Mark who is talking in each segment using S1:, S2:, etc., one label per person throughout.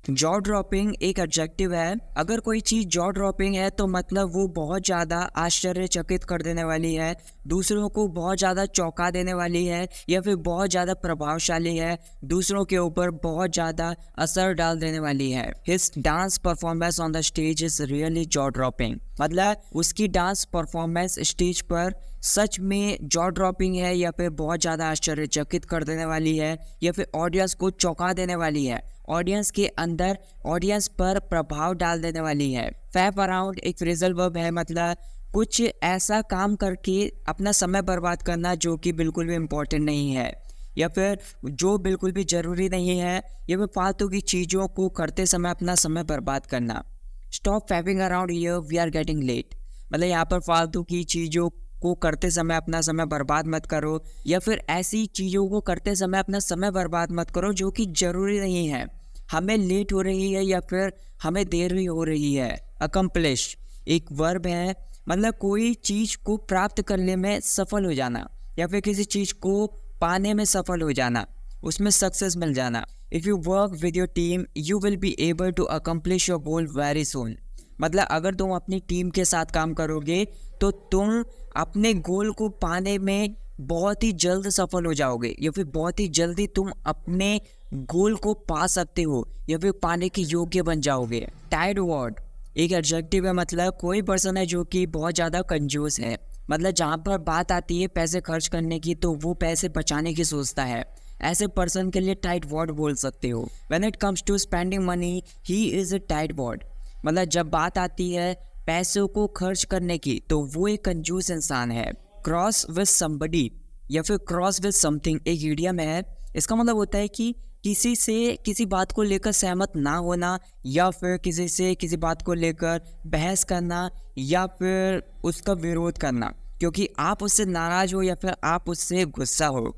S1: Jaw dropping एक adjective है। अगर कोई चीज़ जॉ ड्रॉपिंग है तो मतलब वो बहुत ज़्यादा आश्चर्यचकित कर देने वाली है, दूसरों को बहुत ज़्यादा चौंका देने वाली है, या फिर बहुत ज़्यादा प्रभावशाली है, दूसरों के ऊपर बहुत ज़्यादा असर डाल देने वाली है। His dance performance on the stage is really jaw dropping. मतलब उसकी डांस परफॉर्मेंस स्टेज पर सच में जॉ ड्रॉपिंग है, या फिर बहुत ज़्यादा आश्चर्यचकित कर देने वाली है, या फिर ऑडियंस को चौंका देने वाली है, ऑडियंस के अंदर ऑडियंस पर प्रभाव डाल देने वाली है। फैप अराउंड एक फ्रेजल वर्ब है, मतलब कुछ ऐसा काम करके अपना समय बर्बाद करना जो कि बिल्कुल भी इम्पोर्टेंट नहीं है, या फिर जो बिल्कुल भी ज़रूरी नहीं है, या फिर फालतू की चीज़ों को करते समय अपना समय बर्बाद करना। Stop fapping around here, we are getting late. मतलब यहाँ पर फालतू की चीज़ों को करते समय अपना समय बर्बाद मत करो, या फिर ऐसी चीज़ों को करते समय अपना समय बर्बाद मत करो जो कि ज़रूरी नहीं है। हमें लेट हो रही है या फिर हमें देर ही हो रही है। अकम्प्लिश एक वर्ब है, मतलब कोई चीज़ को प्राप्त करने में सफल हो जाना, या फिर किसी चीज़ को पाने में सफल हो जाना, उसमें सक्सेस मिल जाना। If you work with your team you will be able to accomplish your goal very soon. मतलब अगर तुम अपनी टीम के साथ काम करोगे तो तुम अपने गोल को पाने में बहुत ही जल्द सफल हो जाओगे, या फिर बहुत ही जल्दी तुम अपने गोल को पा सकते हो, या फिर पाने के योग्य बन जाओगे। टाइड वर्ड एक एडजेक्टिव है, मतलब कोई पर्सन है जो कि बहुत ज़्यादा कंजूस है। मतलब जहाँ पर बात आती है पैसे खर्च करने की तो वो पैसे बचाने की सोचता है। ऐसे पर्सन के लिए टाइट वर्ड बोल सकते हो। When it comes to spending money he is a tight word. मतलब जब बात आती है पैसों को खर्च करने की तो वो एक कंजूस इंसान है। क्रॉस विद समबडी या फिर क्रॉस विद समथिंग एक इडियम है। इसका मतलब होता है कि किसी से किसी बात को लेकर सहमत ना होना, या फिर किसी से किसी बात को लेकर बहस करना, या फिर उसका विरोध करना क्योंकि आप उससे नाराज़ हो या फिर आप उससे गुस्सा हो।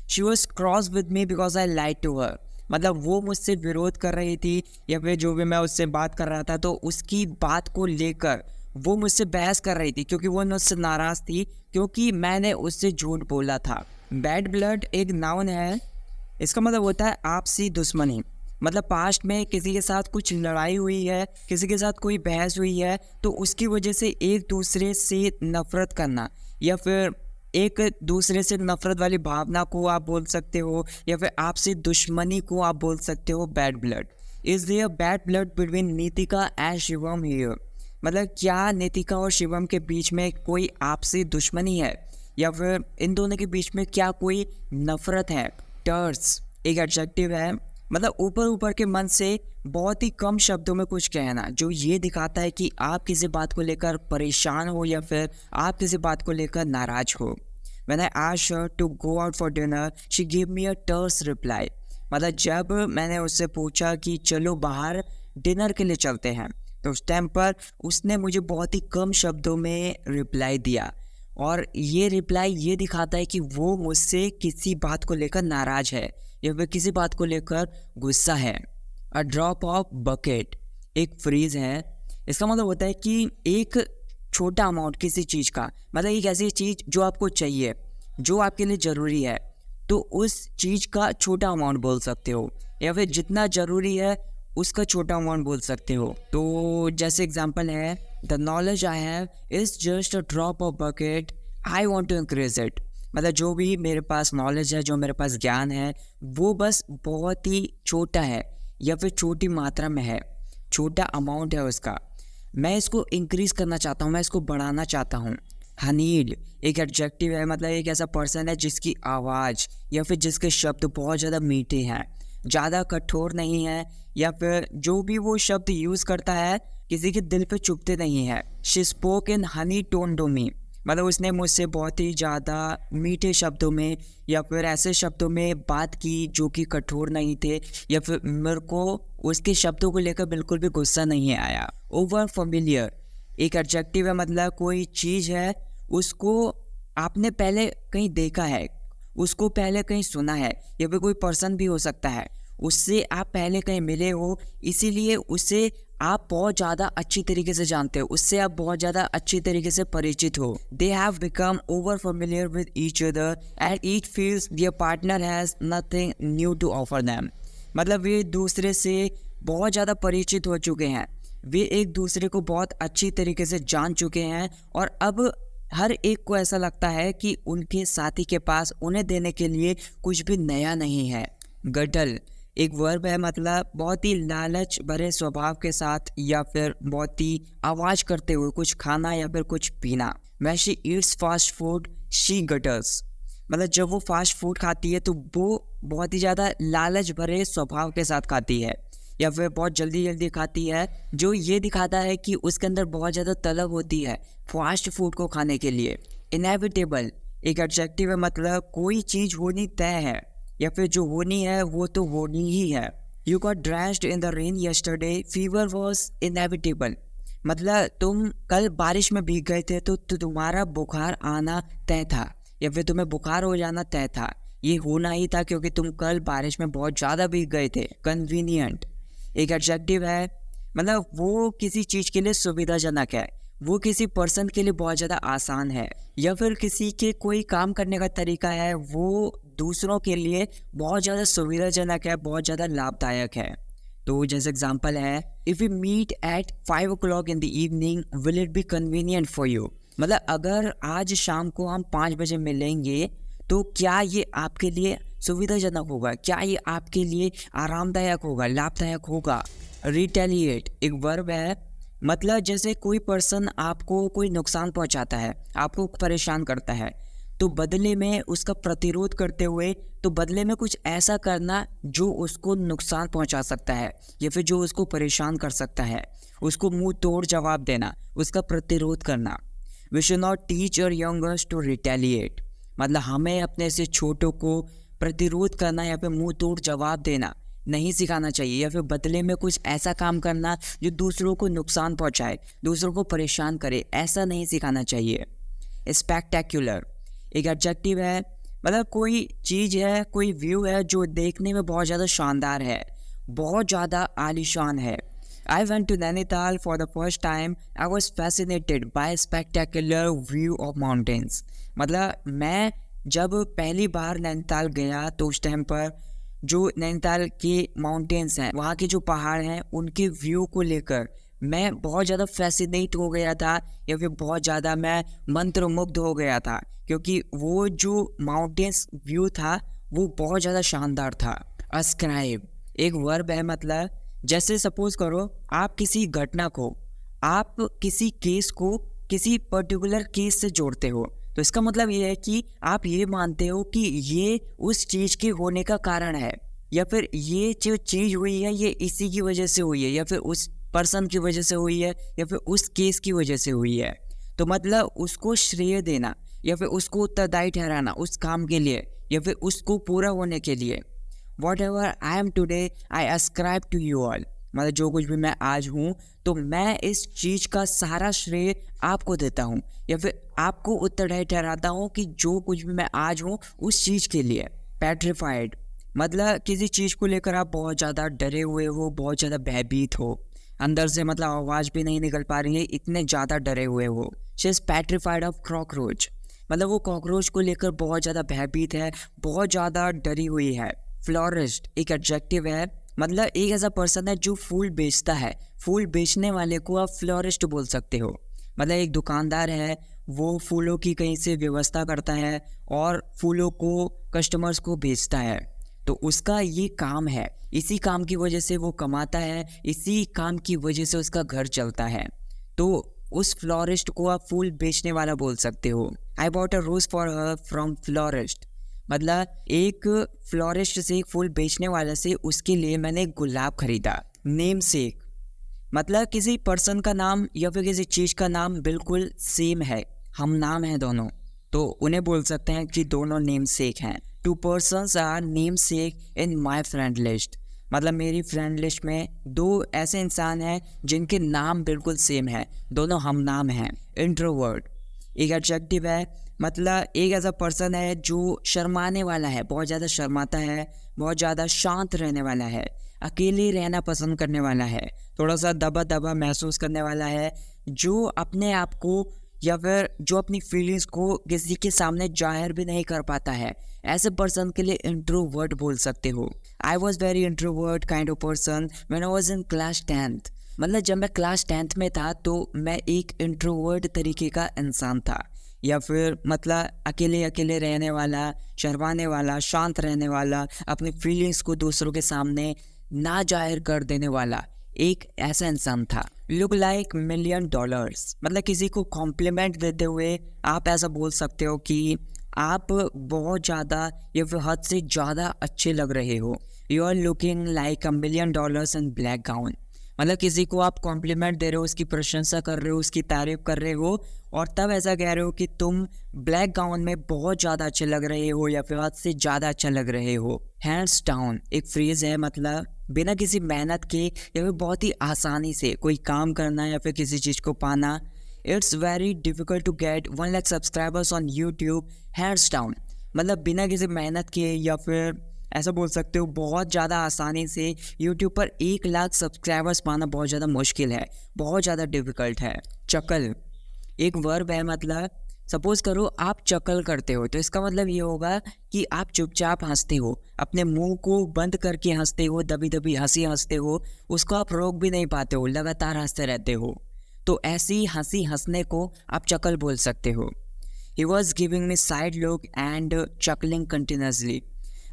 S1: She was cross with me because I like to her. मतलब वो मुझसे विरोध कर रही थी, या फिर जो भी मैं उससे बात कर रहा था तो उसकी बात को लेकर वो मुझसे बहस कर रही थी क्योंकि वो मुझसे नाराज़ थी क्योंकि मैंने उससे झूठ बोला था। बैड ब्लड एक नाउन है। इसका मतलब होता है आपसी दुश्मनी। मतलब पास्ट में किसी के साथ कुछ लड़ाई हुई है, किसी के साथ कोई बहस हुई है तो उसकी वजह से एक दूसरे से नफरत करना, या फिर एक दूसरे से नफरत वाली भावना को आप बोल सकते हो, या फिर आपसी दुश्मनी को आप बोल सकते हो bad blood. Is there bad blood between Nitika and Shivam here. मतलब क्या नीतिका और शिवम के बीच में कोई आपसी दुश्मनी है, या फिर इन दोनों के बीच में क्या कोई नफरत है। टर्स एक एडजेक्टिव है, मतलब ऊपर ऊपर के मन से बहुत ही कम शब्दों में कुछ कहना जो ये दिखाता है कि आप किसी बात को लेकर परेशान हो या फिर आप किसी बात को लेकर नाराज हो। When I asked her to go out for dinner, she gave me a terse reply. मतलब जब मैंने उससे पूछा कि चलो बाहर डिनर के लिए चलते हैं तो उस टाइम पर उसने मुझे बहुत ही कम शब्दों में रिप्लाई दिया, और ये रिप्लाई ये दिखाता है कि वो मुझसे किसी बात को लेकर नाराज़ है या फिर किसी बात को लेकर गुस्सा है। अ ड्रॉप ऑफ बकेट एक फ्रीज है। इसका मतलब होता है कि एक छोटा अमाउंट किसी चीज़ का, मतलब एक ऐसी चीज़ जो आपको चाहिए, जो आपके लिए ज़रूरी है, तो उस चीज़ का छोटा अमाउंट बोल सकते हो, या फिर जितना ज़रूरी है उसका छोटा अमाउंट बोल सकते हो। तो जैसे एग्जांपल है the knowledge I have is just a drop of bucket, I want to increase it. मतलब जो भी मेरे पास नॉलेज है, जो मेरे पास ज्ञान है, वो बस बहुत ही छोटा है या फिर छोटी मात्रा में है, छोटा अमाउंट है उसका, मैं इसको इंक्रीज़ करना चाहता हूँ, मैं इसको बढ़ाना चाहता हूँ। हनीड एक एडजेक्टिव है, मतलब एक ऐसा पर्सन है जिसकी आवाज़ या फिर जिसके शब्द बहुत ज़्यादा मीठे हैं, ज़्यादा कठोर नहीं है, या फिर जो भी वो शब्द यूज़ करता है किसी के दिल पे चुभते नहीं है। She spoke in honey tone to me. मतलब उसने मुझसे बहुत ही ज़्यादा मीठे शब्दों में या फिर ऐसे शब्दों में बात की जो कि कठोर नहीं थे, या फिर मेरे को उसके शब्दों को लेकर बिल्कुल भी गुस्सा नहीं आया। ओवर फेमिलियर एक एडजेक्टिव है, मतलब कोई चीज़ है उसको आपने पहले कहीं देखा है, उसको पहले कहीं सुना है, या फिर कोई पर्सन भी हो सकता है, उससे आप पहले कहीं मिले हो, इसीलिए उससे आप बहुत ज़्यादा अच्छी तरीके से जानते हो, उससे आप बहुत ज़्यादा अच्छी तरीके से परिचित हो। They have become over familiar with each other and each feels their partner has nothing new to offer them. मतलब वे दूसरे से बहुत ज़्यादा परिचित हो चुके हैं, वे एक दूसरे को बहुत अच्छी तरीके से जान चुके हैं और अब हर एक को ऐसा लगता है कि उनके साथी के पास उन्हें देने के लिए कुछ भी नया नहीं है। गटल एक वर्ब है, मतलब बहुत ही लालच भरे स्वभाव के साथ या फिर बहुत ही आवाज़ करते हुए कुछ खाना या फिर कुछ पीना। When she eats fast food, she gutters। मतलब जब वो फास्ट फूड खाती है तो वो बहुत ही ज़्यादा लालच भरे स्वभाव के साथ खाती है या फिर बहुत जल्दी जल्दी खाती है, जो ये दिखाता है कि उसके अंदर बहुत ज़्यादा तलब होती है फास्ट फूड को खाने के लिए। इनएविटेबल एक एडजेक्टिव है, मतलब कोई चीज़ होनी तय है या फिर जो होनी है वो तो होनी ही है। You got dressed in the rain yesterday, fever was inevitable. मतलब तुम कल बारिश में भीग गए थे तो तुम्हारा बुखार आना तय था या फिर तुम्हें बुखार हो जाना तय था, ये होना ही था क्योंकि तुम कल बारिश में बहुत ज़्यादा भीग गए थे। कन्वीनियंट एक एडजेक्टिव है, मतलब वो किसी चीज़ के लिए सुविधाजनक है, वो किसी पर्सन के लिए बहुत ज़्यादा आसान है या फिर किसी के कोई काम करने का तरीका है वो दूसरों के लिए बहुत ज़्यादा सुविधाजनक है, बहुत ज़्यादा लाभदायक है। तो जैसे एग्जांपल है, if you meet at 5 o'clock in the evening will it be convenient for you. मतलब अगर आज शाम को हम 5 बजे मिलेंगे तो क्या ये आपके लिए सुविधाजनक होगा, क्या ये आपके लिए आरामदायक होगा, लाभदायक होगा। रिटेलिएट एक वर्ब है, मतलब जैसे कोई पर्सन आपको कोई नुकसान पहुंचाता है, आपको परेशान करता है, तो बदले में उसका प्रतिरोध करते हुए, तो बदले में कुछ ऐसा करना जो उसको नुकसान पहुंचा सकता है या फिर जो उसको परेशान कर सकता है, उसको मुंह तोड़ जवाब देना, उसका प्रतिरोध करना। We should not teach your youngers to retaliate, मतलब हमें अपने से छोटों को प्रतिरोध करना या फिर मुंह तोड़ जवाब देना नहीं सिखाना चाहिए या फिर बदले में कुछ ऐसा काम करना जो दूसरों को नुकसान पहुंचाए, दूसरों को परेशान करे, ऐसा नहीं सिखाना चाहिए। स्पेक्टेक्युलर एक एडजेक्टिव है, मतलब कोई चीज़ है, कोई व्यू है जो देखने में बहुत ज़्यादा शानदार है, बहुत ज़्यादा आलीशान है। I went to Nainital for the first time. I was fascinated by a spectacular view of mountains। मतलब मैं जब पहली बार नैनीताल गया तो उस टाइम पर जो नैनीताल के माउंटेन्स हैं, वहाँ के जो पहाड़ हैं, उनके व्यू को लेकर मैं बहुत ज़्यादा फैसिनेट हो गया था या फिर बहुत ज़्यादा मैं मंत्रमुग्ध हो गया था, क्योंकि वो जो माउंटेन्स व्यू था वो बहुत ज़्यादा शानदार था। अस्क्राइब एक वर्ब है, मतलब जैसे सपोज करो आप किसी घटना को, आप किसी केस को किसी पर्टिकुलर केस से जोड़ते हो, तो इसका मतलब ये है कि आप ये मानते हो कि ये उस चीज़ के होने का कारण है या फिर ये जो चीज़ हुई है ये इसी की वजह से हुई है या फिर उस पर्सन की वजह से हुई है या फिर उस केस की वजह से हुई है। तो मतलब उसको श्रेय देना या फिर उसको उत्तरदायी ठहराना उस काम के लिए या फिर उसको पूरा होने के लिए। Whatever I am today, I ascribe to you all। मतलब जो कुछ भी मैं आज हूँ तो मैं इस चीज़ का सारा श्रेय आपको देता हूँ या फिर आपको उत्तरदायी ठहराता हूँ कि जो कुछ भी मैं आज हूँ उस चीज़ के लिए। पेट्रिफाइड मतलब किसी चीज़ को लेकर आप बहुत ज़्यादा डरे हुए हो, बहुत ज़्यादा भयभीत हो, अंदर से मतलब आवाज़ भी नहीं निकल पा रही है, इतने ज़्यादा डरे हुए हो। She is petrified of cockroach, मतलब वो कॉकरोच को लेकर बहुत ज़्यादा भयभीत है, बहुत ज़्यादा डरी हुई है। फ्लोरिस्ट एक एडजेक्टिव है, मतलब एक ऐसा पर्सन है जो फूल बेचता है, फूल बेचने वाले को आप फ्लोरिस्ट बोल सकते हो। मतलब एक दुकानदार है, वो फूलों की कहीं से व्यवस्था करता है और फूलों को कस्टमर्स को बेचता है, तो उसका ये काम है, इसी काम की वजह से वो कमाता है, इसी काम की वजह से उसका घर चलता है, तो उस फ्लोरिस्ट को आप फूल बेचने वाला बोल सकते हो। I bought a rose for her from florist, मतलब एक फ्लोरिस्ट से, एक फूल बेचने वाले से उसके लिए मैंने एक गुलाब खरीदा। नेम सेक मतलब किसी पर्सन का नाम या फिर किसी चीज़ का नाम बिल्कुल सेम है, हम नाम हैं दोनों, तो उन्हें बोल सकते हैं कि दोनों नेम सेक हैं। 2 persons are namesake in my friend list, मतलब मेरी फ्रेंड लिस्ट में 2 ऐसे इंसान हैं जिनके नाम बिल्कुल सेम है, दोनों हम नाम हैं। इंट्रोवर्ट एक एडजेक्टिव है, मतलब एक ऐसा पर्सन है जो शर्माने वाला है, बहुत ज़्यादा शर्माता है, बहुत ज़्यादा शांत रहने वाला है, अकेले रहना पसंद करने वाला है, थोड़ा सा दबा दबा महसूस करने वाला है, जो अपने आप को या फिर जो अपनी फीलिंग्स को किसी के सामने जाहिर भी नहीं कर पाता है, ऐसे पर्सन के लिए इंट्रोवर्ट बोल सकते हो। I was very introvert kind of person when I was in class 10th। मतलब जब मैं क्लास 10th में था तो मैं एक इंट्रोवर्ट तरीके का इंसान था, या फिर मतलब अकेले अकेले रहने वाला, शर्माने वाला, शांत रहने वाला, अपनी फीलिंग्स को दूसरों के सामने ना जाहिर कर देने वाला एक ऐसा इंसान था। Look like $1,000,000। मतलब किसी को कॉम्प्लीमेंट देते हुए आप ऐसा बोल सकते हो कि आप बहुत ज़्यादा या फिर हद से ज़्यादा अच्छे लग रहे हो। You are looking like $1,000,000 in black gown. मतलब किसी को आप कॉम्प्लीमेंट दे रहे हो, उसकी प्रशंसा कर रहे हो, उसकी तारीफ कर रहे हो, और तब ऐसा कह रहे हो कि तुम ब्लैक गाउन में बहुत ज़्यादा अच्छे लग रहे हो या फिर हद से ज़्यादा अच्छा लग रहे हो। हैंड्स डाउन एक फ्रेज़ है, मतलब बिना किसी मेहनत के या फिर बहुत ही आसानी से कोई काम करना या फिर किसी चीज़ को पाना। It's very difficult to get 1 lakh subscribers on YouTube, hands down. मतलब बिना किसी मेहनत के या फिर ऐसा बोल सकते हो बहुत ज़्यादा आसानी से यूट्यूब पर 1 लाख सब्सक्राइबर्स पाना बहुत ज़्यादा मुश्किल है, बहुत ज़्यादा डिफ़िकल्ट है। चकल एक वर्ब है, मतलब सपोज़ करो आप चकल करते हो तो इसका मतलब ये होगा कि आप चुपचाप हंसते हो, अपने मुंह को बंद करके हंसते हो, दबी दबी हंसी हंसते हो, उसको आप रोक भी नहीं पाते हो, लगातार हंसते रहते हो। तो ऐसी हंसी हंसने को आप चकल बोल सकते हो। He was giving me side look and चकलिंग continuously.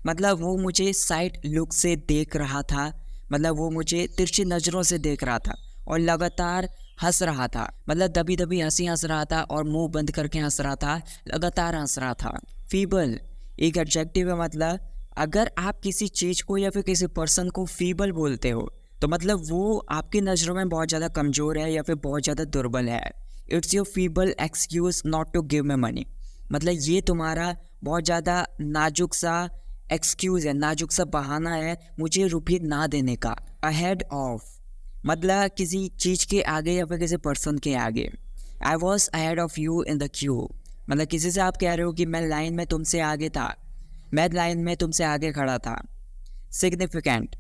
S1: मतलब वो मुझे साइड लुक से देख रहा था, मतलब वो मुझे तिरछी नज़रों से देख रहा था और लगातार हंस रहा था। मतलब दबी दबी हंसी हंस रहा था और मुंह बंद करके हंस रहा था, लगातार हंस रहा था। फीबल एक एडजेक्टिव है, मतलब अगर आप किसी चीज़ को या फिर किसी पर्सन को फीबल बोलते हो तो मतलब वो आपकी नज़रों में बहुत ज़्यादा कमज़ोर है या फिर बहुत ज़्यादा दुर्बल है। It's your feeble excuse not to give me money. मतलब ये तुम्हारा बहुत ज़्यादा नाजुक सा एक्सक्यूज़ है, नाजुक सा बहाना है मुझे रुपये ना देने का। अहेड ऑफ मतलब किसी चीज़ के आगे या फिर किसी पर्सन के आगे। I was ahead of you in the Q. मतलब किसी से आप कह रहे हो कि मैं लाइन में तुमसे आगे था, मैं लाइन में तुमसे आगे खड़ा था। सिग्निफिकेंट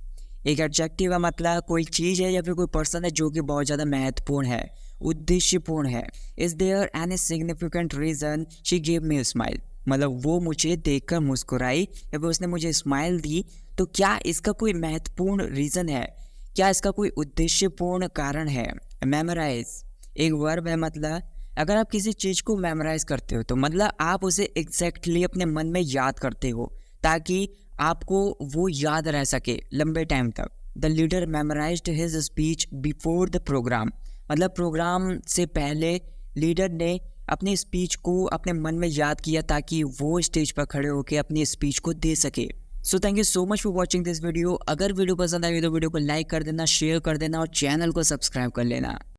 S1: एक एडजेक्टिव है, मतलब कोई चीज़ है या फिर कोई पर्सन है जो कि बहुत ज़्यादा महत्वपूर्ण है, उद्देश्यपूर्ण है। Is there any significant reason she give me smile. मतलब वो मुझे देखकर मुस्कुराई या फिर उसने मुझे स्माइल दी, तो क्या इसका कोई महत्वपूर्ण रीज़न है, क्या इसका कोई उद्देश्यपूर्ण कारण है। मेमोराइज एक वर्ब है, मतलब अगर आप किसी चीज़ को मेमोराइज करते हो तो मतलब आप उसे एग्जैक्टली अपने मन में याद करते हो ताकि आपको वो याद रह सके लंबे टाइम तक। The leader memorised his speech before the programme. मतलब प्रोग्राम से पहले लीडर ने अपनी स्पीच को अपने मन में याद किया ताकि वो स्टेज पर खड़े होकर अपनी स्पीच को दे सके। So thank you so much for watching this video. अगर वीडियो पसंद आई तो वीडियो को लाइक कर देना, शेयर कर देना और चैनल को सब्सक्राइब कर लेना।